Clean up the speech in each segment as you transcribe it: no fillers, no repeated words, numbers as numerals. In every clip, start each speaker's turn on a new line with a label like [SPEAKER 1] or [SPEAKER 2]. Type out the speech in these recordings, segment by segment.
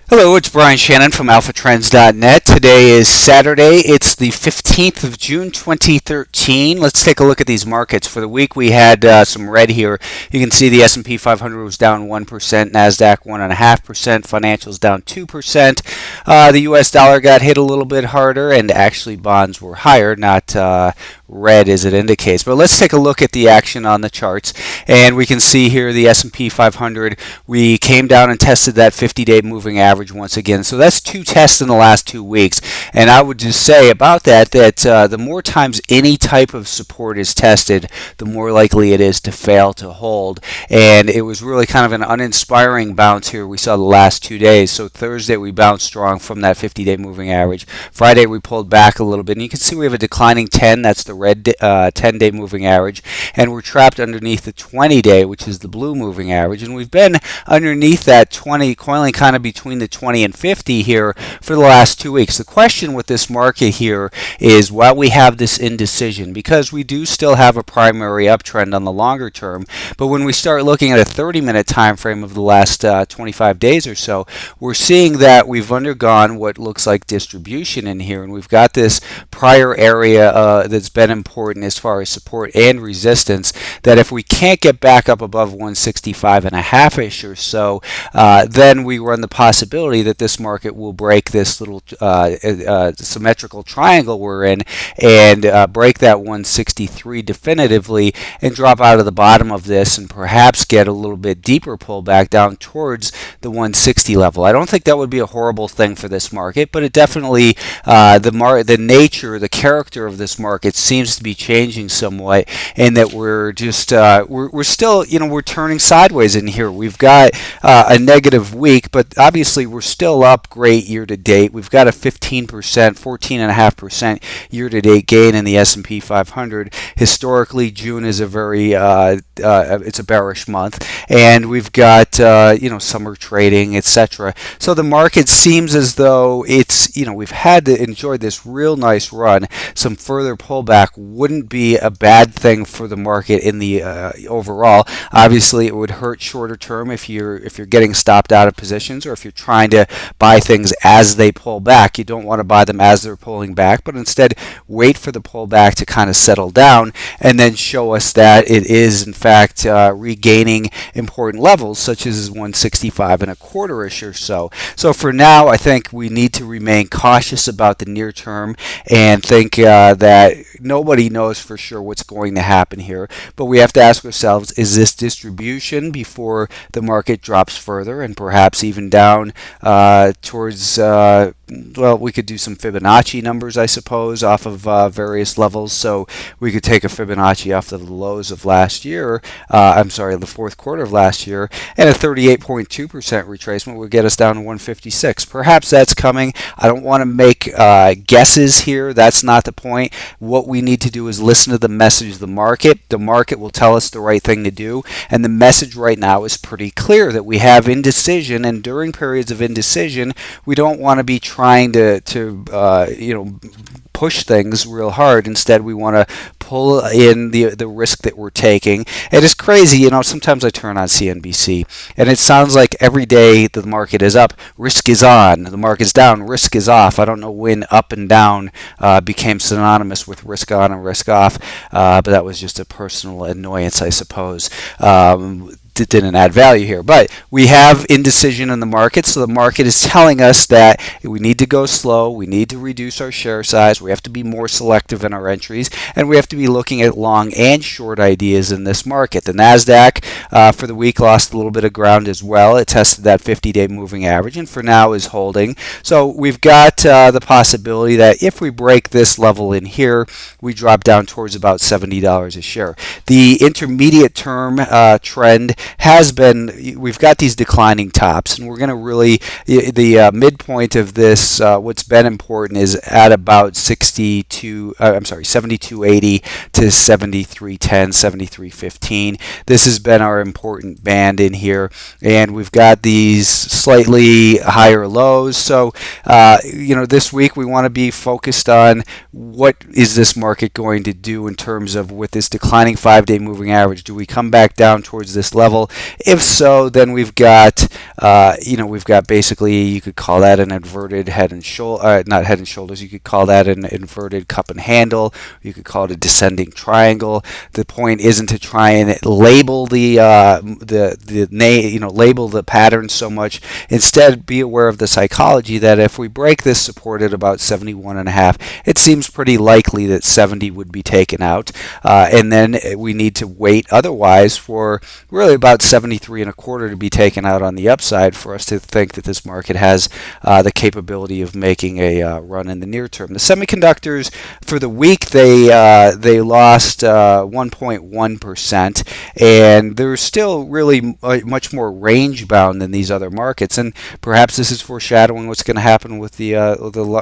[SPEAKER 1] Hello, it's Brian Shannon from AlphaTrends.net. Today is Saturday. It's the 15th of June 2013. Let's take a look at these markets. For the week, we had some red here. You can see the S&P 500 was down 1%, NASDAQ 1.5%, financials down 2%. The U.S. dollar got hit a little bit harder, and actually bonds were higher, not red as it indicates. But let's take a look at the action on the charts, and we can see here the S&P 500. We came down and tested that 50-day moving average once again. So that's two tests in the last 2 weeks. And I would just say about that the more times any type of support is tested, the more likely it is to fail to hold. And it was really kind of an uninspiring bounce here we saw the last 2 days. So Thursday we bounced strong from that 50-day moving average. Friday we pulled back a little bit. And you can see we have a declining 10. That's the red 10-day moving average. And we're trapped underneath the 20-day, which is the blue moving average. And we've been underneath that 20, coiling kind of between the 20 and 50 here for the last 2 weeks. The question with this market here is, while we have this indecision, because we do still have a primary uptrend on the longer term, but when we start looking at a 30-minute time frame of the last 25 days or so, we're seeing that we've undergone what looks like distribution in here, and we've got this prior area that's been important as far as support and resistance, that if we can't get back up above 165.5-ish or so, then we run the possibility that this market will break this little symmetrical triangle we're in and break that 163 definitively and drop out of the bottom of this and perhaps get a little bit deeper pullback down towards the 160 level. I don't think that would be a horrible thing for this market, but it definitely the nature, the character of this market seems to be changing somewhat, and that we're just we're still, we're turning sideways in here. We've got a negative week, but obviously we're still up great year to date. We've got a 15%, 14.5% year to date gain in the S&P 500. Historically, June is a very it's a bearish month, and we've got summer trading, etc. So the market seems as though it's we've had to enjoy this real nice run. Some further pullback wouldn't be a bad thing for the market in the overall. Obviously, it would hurt shorter term if you're getting stopped out of positions, or if you're trying to buy things as they pull back. You don't want to buy them as they're pulling back, but instead wait for the pullback to kind of settle down and then show us that it is in fact regaining important levels such as 165.25-ish or so. So for now, I think we need to remain cautious about the near term and think that nobody knows for sure what's going to happen here, but we have to ask ourselves, is this distribution before the market drops further and perhaps even down towards well, we could do some Fibonacci numbers, I suppose, off of various levels. So we could take a Fibonacci off the lows of last year, I'm sorry, the fourth quarter of last year, and a 38.2% retracement would get us down to 156. Perhaps that's coming. I don't want to make guesses here. That's not the point. What we need to do is listen to the message of the market. The market will tell us the right thing to do, and the message right now is pretty clear that we have indecision, and during periods of indecision, we don't want to be trying to push things real hard. Instead, we want to pull in the risk that we're taking. It is crazy, sometimes I turn on CNBC and it sounds like every day the market is up, risk is on, the market's down, risk is off. I don't know when up and down became synonymous with risk on and risk off, but that was just a personal annoyance, I suppose. It didn't add value here, but we have indecision in the market, so the market is telling us that we need to go slow, we need to reduce our share size, we have to be more selective in our entries, and we have to be looking at long and short ideas in this market. The NASDAQ for the week lost a little bit of ground as well. It tested that 50-day moving average and for now is holding. So we've got the possibility that if we break this level in here, we drop down towards about $70 a share. The intermediate term trend has been, we've got these declining tops, and we're going to really, the midpoint of this, what's been important is at about 7280 to 7310, 7315. This has been our important band in here, and we've got these slightly higher lows. So, this week we want to be focused on what is this market going to do in terms of with this declining 5-day moving average. Do we come back down towards this level level? If so, then we've got we've got basically, you could call that an inverted head and shoulder, not head and shoulders. You could call that an inverted cup and handle. You could call it a descending triangle. The point isn't to try and label label the pattern so much. Instead, be aware of the psychology that if we break this support at about 71.5, it seems pretty likely that 70 would be taken out, and then we need to wait otherwise for really about 73.25 to be taken out on the upside for us to think that this market has the capability of making a run in the near term. The semiconductors for the week, they lost 1.1%, and they're still really much more range bound than these other markets, and perhaps this is foreshadowing what's going to happen with the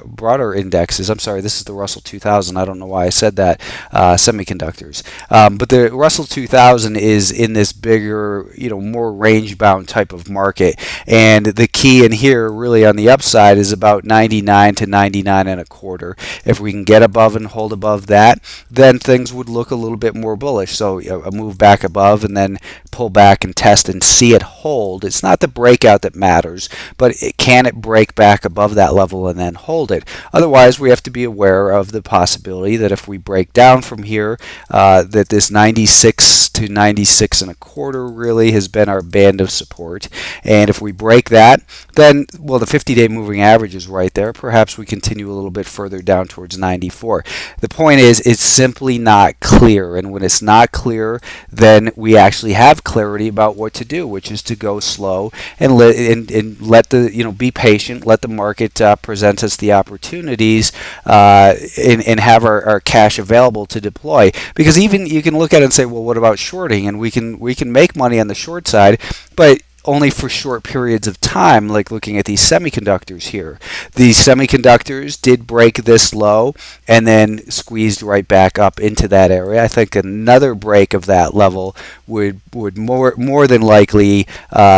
[SPEAKER 1] broader indexes. I'm sorry, this is the Russell 2000. I don't know why I said that, semiconductors, but the Russell 2000 is in this bigger, more range bound type of market, and the key in here really on the upside is about 99 to 99.25. If we can get above and hold above that, then things would look a little bit more bullish. So a move back above and then pull back and test and see it hold. It's not the breakout that matters, but can it break back above that level and then hold it? Otherwise, we have to be aware of the possibility that if we break down from here, that this 96 to 96.25 really has been our band of support, and if we break that, then, well, the 50-day moving average is right there. Perhaps we continue a little bit further down towards 94. The point is, it's simply not clear, and when it's not clear, then we actually have clarity about what to do, which is to go slow and let the be patient, let the market present us the opportunities, and have our cash available to deploy. Because even you can look at it and say, well, what about shorting? And we can make money on the short side, but only for short periods of time, like looking at these semiconductors here. These semiconductors did break this low and then squeezed right back up into that area. I think another break of that level would more than likely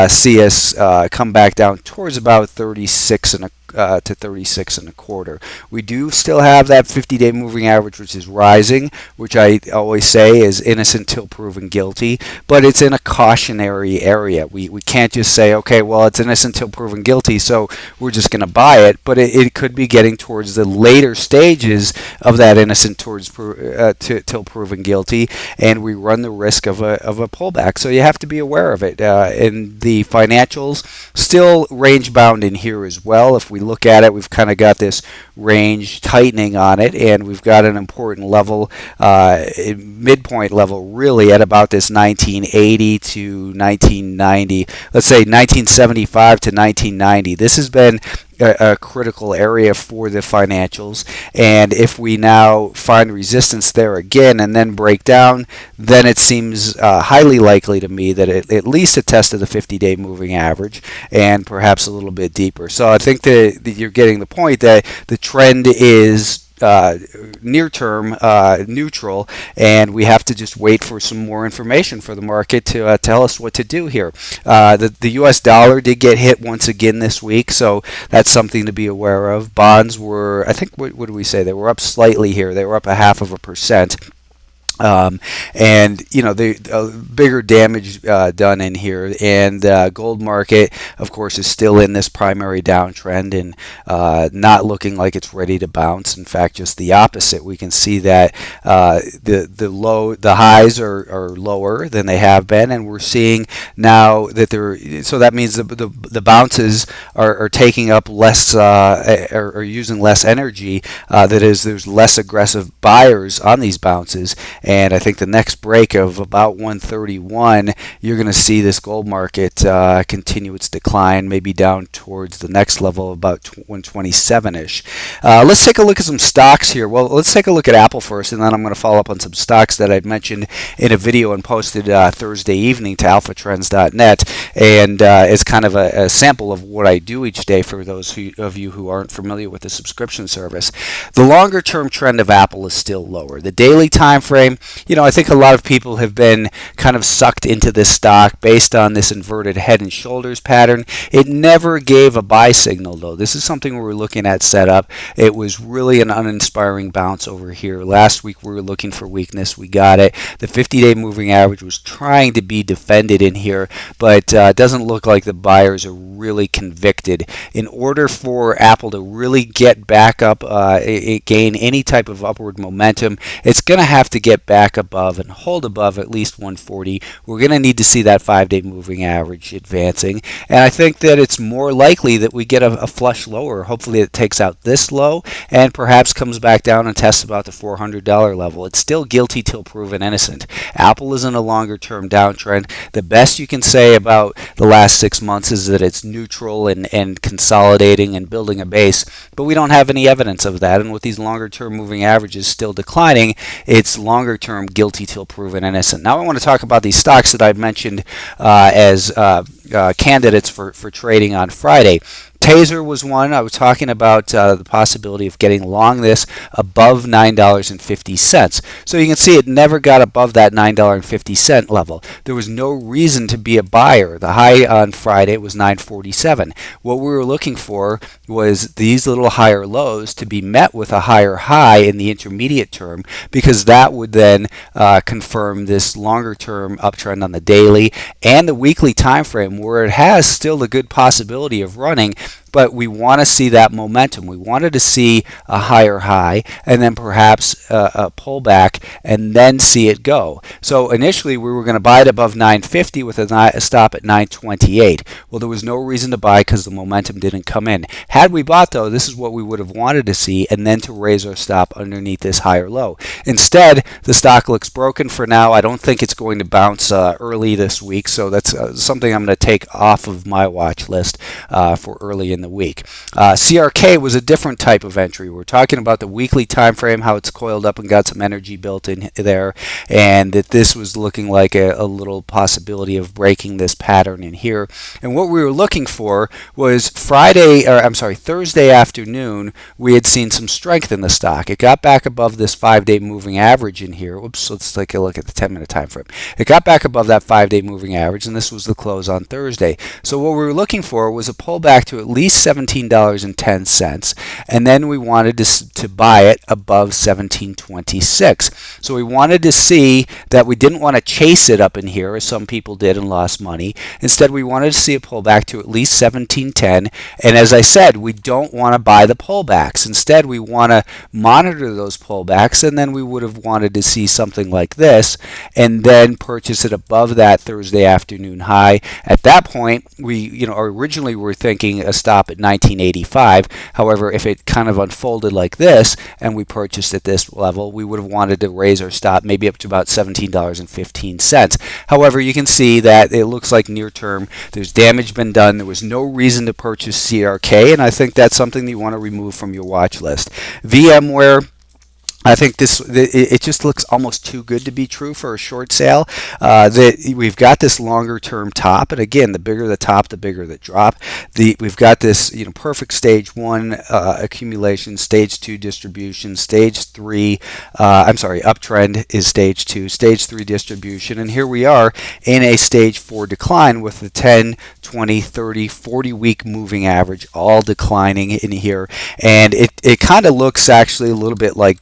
[SPEAKER 1] see us come back down towards about 36 to 36.25. We do still have that 50-day moving average, which is rising, which I always say is innocent till proven guilty, but it's in a cautionary area. We can't just say, okay, well, it's innocent till proven guilty, so we're just going to buy it, but it could be getting towards the later stages of that innocent till proven guilty, and we run the risk of a pullback. So you have to be aware of it. And the financials still range bound in here as well. If we look at it, we've kind of got this range tightening on it, and we've got an important level, midpoint level really at about this 1980 to 1990. Let's say 1975 to 1990. This has been a critical area for the financials, and if we now find resistance there again and then break down, then it seems highly likely to me that at least a test of the 50-day moving average and perhaps a little bit deeper. So I think that you're getting the point that the trend is near term neutral, and we have to just wait for some more information for the market to tell us what to do here. The US dollar did get hit once again this week, so that's something to be aware of. Bonds were, I think, what do we say? They were up slightly here. They were up 0.5%. And the bigger damage done in here, and gold market, of course, is still in this primary downtrend and not looking like it's ready to bounce. In fact, just the opposite. We can see that the highs are lower than they have been, and we're seeing now that so that means the bounces are taking up less, are using less energy. That is, there's less aggressive buyers on these bounces. And I think the next break of about 131, you're going to see this gold market continue its decline, maybe down towards the next level of about 127-ish. Let's take a look at some stocks here. Well, let's take a look at Apple first, and then I'm going to follow up on some stocks that I'd mentioned in a video and posted Thursday evening to alphatrends.net, and it's kind of a sample of what I do each day for those of you who aren't familiar with the subscription service. The longer-term trend of Apple is still lower. The daily time frame time, I think a lot of people have been kind of sucked into this stock based on this inverted head and shoulders pattern. It never gave a buy signal, though. This is something we were looking at set up. It was really an uninspiring bounce over here. Last week we were looking for weakness. We got it. The 50-day moving average was trying to be defended in here, but it doesn't look like the buyers are really convicted. In order for Apple to really get back up, gain any type of upward momentum, it's going to have to get back above and hold above at least 140. We're going to need to see that 5-day moving average advancing, and I think that it's more likely that we get a flush lower. Hopefully it takes out this low and perhaps comes back down and tests about the $400 level. It's still guilty till proven innocent. Apple is in a longer term downtrend. The best you can say about the last 6 months is that it's neutral and consolidating and building a base, but we don't have any evidence of that, and with these longer term moving averages still declining, it's longer term guilty till proven innocent. Now I want to talk about these stocks that I've mentioned as candidates for trading on Friday. Taser was one. I was talking about the possibility of getting long this above $9.50. So you can see it never got above that $9.50 level. There was no reason to be a buyer. The high on Friday was $9.47. What we were looking for was these little higher lows to be met with a higher high in the intermediate term, because that would then confirm this longer term uptrend on the daily and the weekly time frame, where it has still a good possibility of running. But we want to see that momentum. We wanted to see a higher high and then perhaps a pullback and then see it go. So initially we were going to buy it above 950 with a stop at 928. Well, there was no reason to buy because the momentum didn't come in. Had we bought, though, this is what we would have wanted to see, and then to raise our stop underneath this higher low. Instead, the stock looks broken for now. I don't think it's going to bounce early this week, so that's something I'm going to take off of my watch list for early in the week. CRK was a different type of entry. We're talking about the weekly time frame, how it's coiled up and got some energy built in there, and that this was looking like a little possibility of breaking this pattern in here. And what we were looking for was Thursday afternoon, we had seen some strength in the stock. It got back above this 5-day moving average in here. Oops, let's take a look at the 10-minute time frame. It got back above that 5-day moving average, and this was the close on Thursday. So what we were looking for was a pullback to at least $17.10, and then we wanted to buy it above $17.26. So we wanted to see that we didn't want to chase it up in here, as some people did and lost money. Instead, we wanted to see a pullback to at least $17.10, and as I said, we don't want to buy the pullbacks. Instead, we want to monitor those pullbacks, and then we would have wanted to see something like this, and then purchase it above that Thursday afternoon high. At that point, we originally were thinking a stop at 1985. However, if it kind of unfolded like this and we purchased at this level, we would have wanted to raise our stop maybe up to about $17.15. However, you can see that it looks like near term there's damage been done. There was no reason to purchase CRK, and I think that's something that you want to remove from your watch list. VMware, I think it just looks almost too good to be true for a short sale. That we've got this longer term top, and again, the bigger the top, the bigger the drop. We've got this perfect stage 1 accumulation, stage 2 distribution, stage 3. Uptrend is stage 2, stage 3 distribution, and here we are in a stage 4 decline with the 10, 20, 30, 40 week moving average all declining in here, and it kind of looks actually a little bit like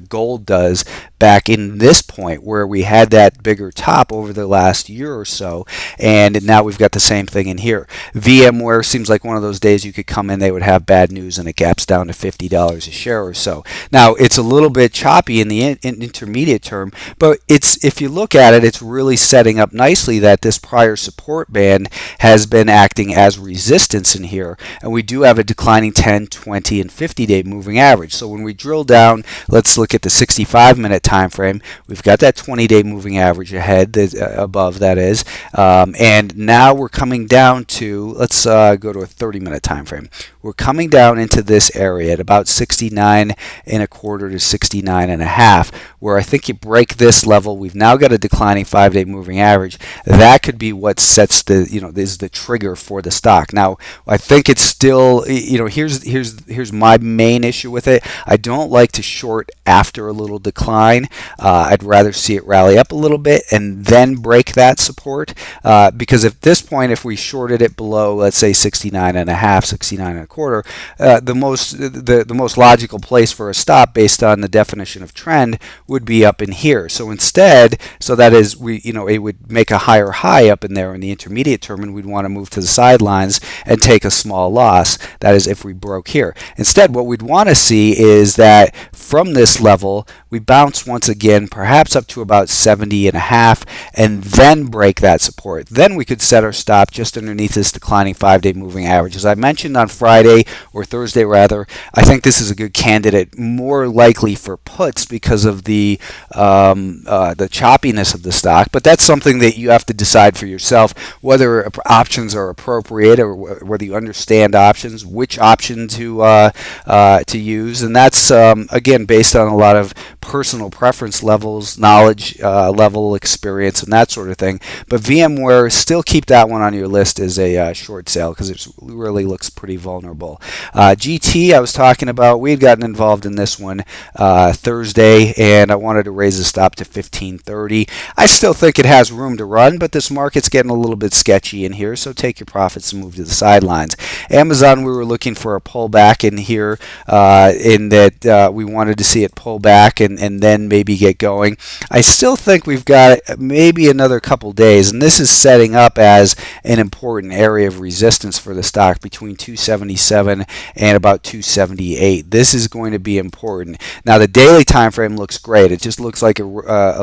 [SPEAKER 1] gold does back in this point where we had that bigger top over the last year or so, and now we've got the same thing in here. VMware seems like one of those days you could come in, they would have bad news, and it gaps down to $50 a share or so. Now it's a little bit choppy in the intermediate term, but if you look at it, it's really setting up nicely that this prior support band has been acting as resistance in here, and we do have a declining 10, 20, and 50-day moving average. So when we drill down, let's look at the 65-minute time frame. We've got that 20-day moving average ahead, above that is, and now we're coming down to, let's go to a 30-minute time frame. We're coming down into this area at about 69 and a quarter to 69 and a half, where I think you break this level. We've now got a declining 5-day moving average. That could be what sets is the trigger for the stock. Now, I think it's still, here's my main issue with it. I don't like to short after a little decline. decline. I'd rather see it rally up a little bit and then break that support, because at this point, if we shorted it below, let's say 69 and a half, 69 and a quarter, the most logical place for a stop based on the definition of trend would be up in here. So instead, so that is, it would make a higher high up in there in the intermediate term, and we'd want to move to the sidelines and take a small loss. That is if we broke here. Instead, what we'd want to see is that from this level, we bounce once again, perhaps up to about 70 and a half, and then break that support. Then we could set our stop just underneath this declining 5-day moving average. As I mentioned on Friday, or Thursday rather, I think this is a good candidate, more likely for puts because of the choppiness of the stock. But that's something that you have to decide for yourself, whether options are appropriate or whether you understand options, which option to use, and that's again based on a lot of personal preference levels, knowledge level, experience, and that sort of thing. But VMware, still keep that one on your list as a short sale because it really looks pretty vulnerable. GT, I was talking about, we had gotten involved in this one Thursday, and I wanted to raise the stop to 1530. I still think it has room to run, but this market's getting a little bit sketchy in here, so take your profits and move to the sidelines. Amazon, we were looking for a pullback in here, in that we wanted to see it pull back and then maybe get going. I still think we've got maybe another couple days, and this is setting up as an important area of resistance for the stock between 277 and about 278. This is going to be important. Now the daily time frame looks great. It just looks like a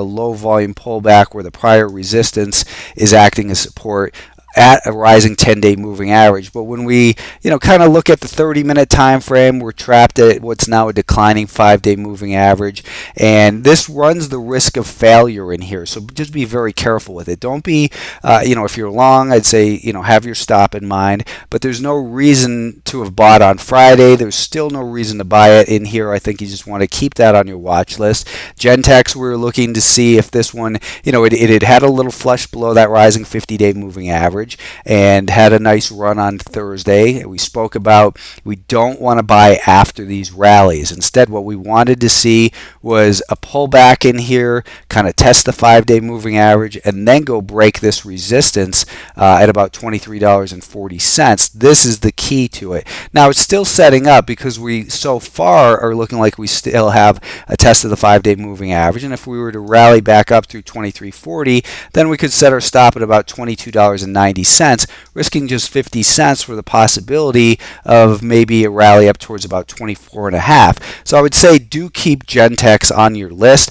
[SPEAKER 1] low volume pullback where the prior resistance is acting as support at a rising 10-day moving average. But when we kind of look at the 30-minute time frame, we're trapped at what's now a declining 5-day moving average, and this runs the risk of failure in here, so just be very careful with it. Don't be if you're long, I'd say have your stop in mind, but there's no reason to have bought on Friday. There's still no reason to buy it in here. I think you just want to keep that on your watch list. Gentex, we were looking to see if this one, it had a little flush below that rising 50-day moving average and had a nice run on Thursday. We spoke about we don't want to buy after these rallies. Instead, what we wanted to see was a pullback in here, kind of test the 5-day moving average, and then go break this resistance at about $23.40. This is the key to it. Now, it's still setting up because we so far are looking like we still have a test of the 5-day moving average, and if we were to rally back up through 23.40, then we could set our stop at about $22.90, risking just 50 cents for the possibility of maybe a rally up towards about 24.5. So I would say do keep Gentex on your list.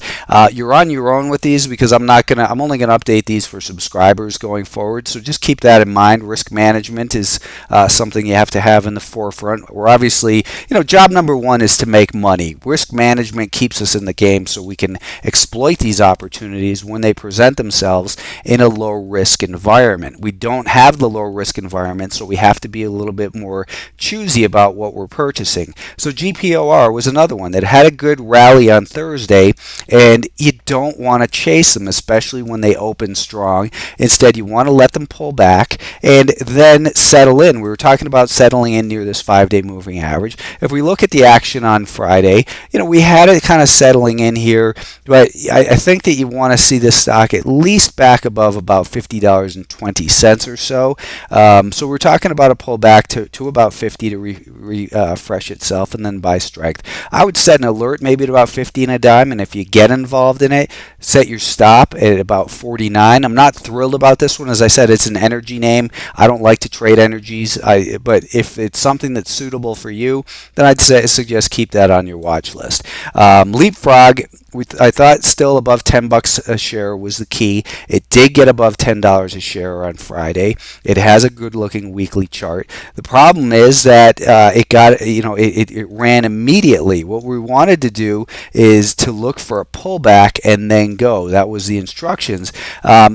[SPEAKER 1] You're on your own with these because I'm only gonna update these for subscribers going forward. So just keep that in mind. Risk management is something you have to have in the forefront. We're obviously, job number one is to make money. Risk management keeps us in the game so we can exploit these opportunities when they present themselves in a low risk environment. We don't have the low risk environment, so we have to be a little bit more choosy about what we're purchasing. So GPOR was another one that had a good rally on Thursday, and you don't want to chase them, especially when they open strong. Instead, you want to let them pull back and then settle in. We were talking about settling in near this 5-day moving average. If we look at the action on Friday, we had it kind of settling in here, but I think that you want to see this stock at least back above about $50.20 or so. So we're talking about a pullback to about 50 to refresh itself and then buy strength. I would set an alert maybe at about 50 and a dime, and if you get involved in it, set your stop at about 49. I'm not thrilled about this one. As I said, it's an energy name. I don't like to trade energies, but if it's something that's suitable for you, then I'd suggest keep that on your watch list. Leapfrog, I thought still above $10 a share was the key. It did get above $10 a share on Friday. It has a good looking weekly chart. The problem is that it ran immediately. What we wanted to do is to look for a pullback and then go. That was the instructions.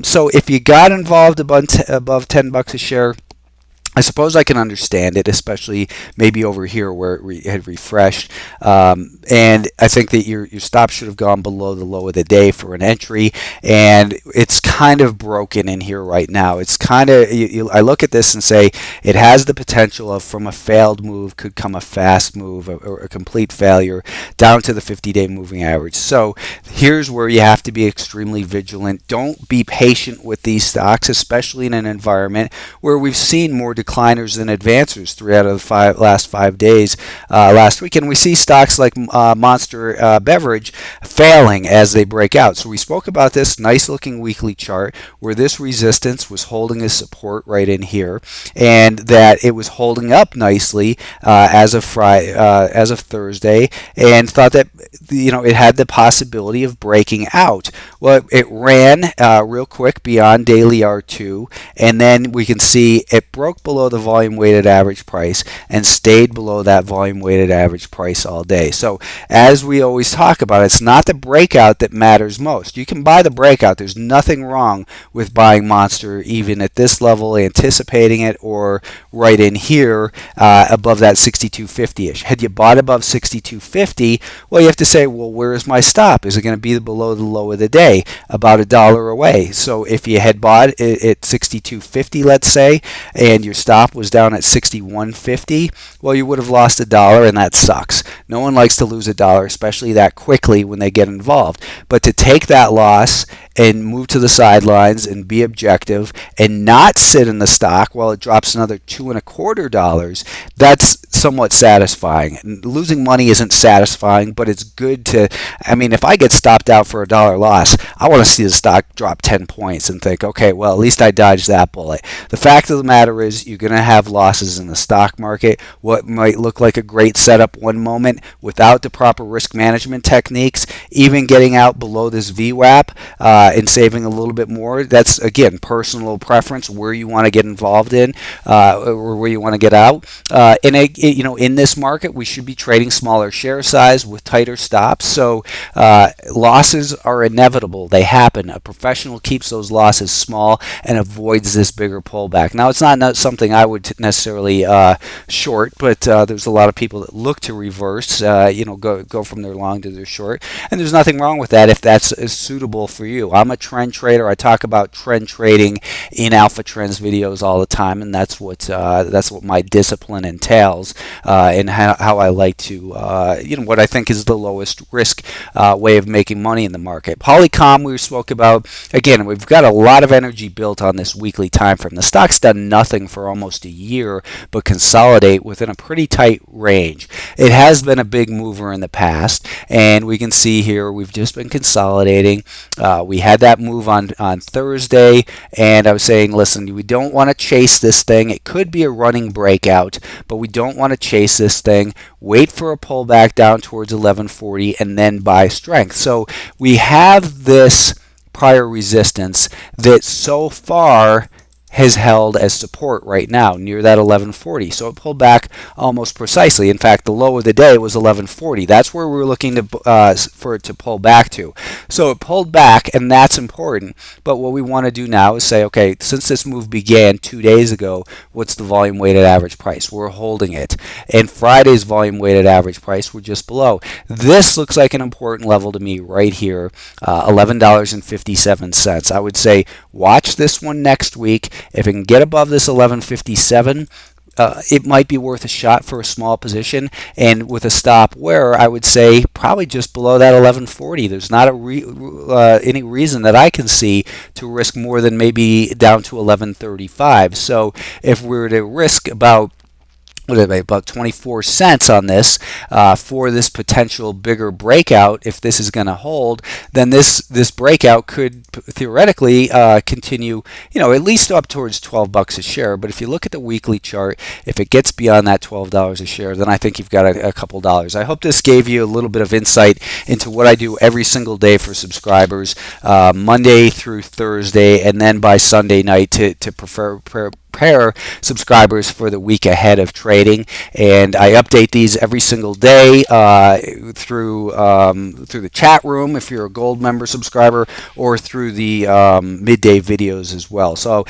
[SPEAKER 1] So if you got involved above $10 a share, I suppose I can understand it, especially maybe over here where it had refreshed. And I think that your stop should have gone below the low of the day for an entry, and it's kind of broken in here right now. It's kind of I look at this and say it has the potential of, from a failed move could come a fast move or a complete failure down to the 50-day moving average. So here's where you have to be extremely vigilant. Don't be patient with these stocks, especially in an environment where we've seen more decliners than advancers 3 out of the last 5 days last week. And we see stocks like Monster Beverage failing as they break out. So we spoke about this nice looking weekly chart where this resistance was holding a support right in here, and that it was holding up nicely as of Thursday, and thought that it had the possibility of breaking out. Well, it ran real quick beyond daily R2, and then we can see it broke below the volume weighted average price and stayed below that volume weighted average price all day. So as we always talk about, it's not the breakout that matters most. You can buy the breakout. There's nothing wrong with buying Monster even at this level, anticipating it, or right in here above that 62.50-ish. Had you bought above 62.50, well, you have to say, well, where is my stop? Is it going to be below the low of the day, about $1 away? So if you had bought it at 62.50, let's say, and your stop was down at 61.50, well, you would have lost $1, and that sucks. No one likes to lose $1, especially that quickly when they get involved. But to take that loss and move to the sidelines and be objective and not sit in the stock while it drops another $2.25, that's somewhat satisfying. And losing money isn't satisfying, but it's good to, if I get stopped out for $1 loss, I want to see the stock drop 10 points and think, okay, well, at least I dodged that bullet. The fact of the matter is you're going to have losses in the stock market. What might look like a great setup one moment, without the proper risk management techniques, even getting out below this VWAP and saving a little bit more, that's, again, personal preference, where you want to get involved in or where you want to get out. In this market, we should be trading smaller share size with tighter stops. So losses are inevitable. They happen. A professional keeps those losses small and avoids this bigger pullback. Now, it's not something I would necessarily short, but there's a lot of people that look to reverse, go from their long to their short. And there's nothing wrong with that if that's suitable for you. I'm a trend trader. I talk about trend trading in Alpha Trends videos all the time, and that's what my discipline entails, and how I like to, what I think is the lowest risk way of making money in the market. Polycom, we spoke about. Again, we've got a lot of energy built on this weekly time frame. The stock's done nothing for almost a year but consolidate within a pretty tight range. It has been a big mover in the past, and we can see here we've just been consolidating. We had that move on Thursday, and I was saying, listen, we don't want to chase this thing. It could be a running breakout, but we don't want to chase this thing. Wait for a pullback down towards 1140 and then buy strength. So we have this prior resistance that so far has held as support right now near that 1140. So it pulled back almost precisely. In fact, the low of the day was 1140. That's where we were looking to for it to pull back to. So it pulled back, and that's important. But what we want to do now is say, okay, since this move began 2 days ago, what's the volume weighted average price? We're holding it. And Friday's volume weighted average price, we're just below. This looks like an important level to me right here, $11.57. I would say watch this one next week. If it can get above this 1157, it might be worth a shot for a small position, and with a stop where I would say probably just below that 1140. There's not any reason that I can see to risk more than maybe down to 1135. So if we were to risk about 24 cents on this for this potential bigger breakout, if this is going to hold, then this breakout could theoretically continue, at least up towards $12 a share. But if you look at the weekly chart, if it gets beyond that $12 a share, then I think you've got a couple dollars. I hope this gave you a little bit of insight into what I do every single day for subscribers, Monday through Thursday, and then by Sunday night to prepare subscribers for the week ahead of trading. And I update these every single day through the chat room if you're a gold member subscriber, or through the midday videos as well. So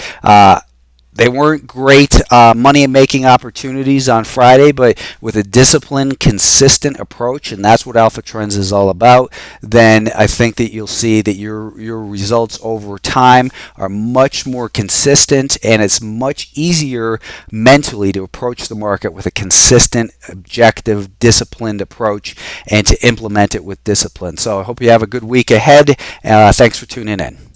[SPEAKER 1] They weren't great money making opportunities on Friday, but with a disciplined, consistent approach, and that's what Alpha Trends is all about, then I think that you'll see that your results over time are much more consistent, and it's much easier mentally to approach the market with a consistent, objective, disciplined approach and to implement it with discipline. So I hope you have a good week ahead. Thanks for tuning in.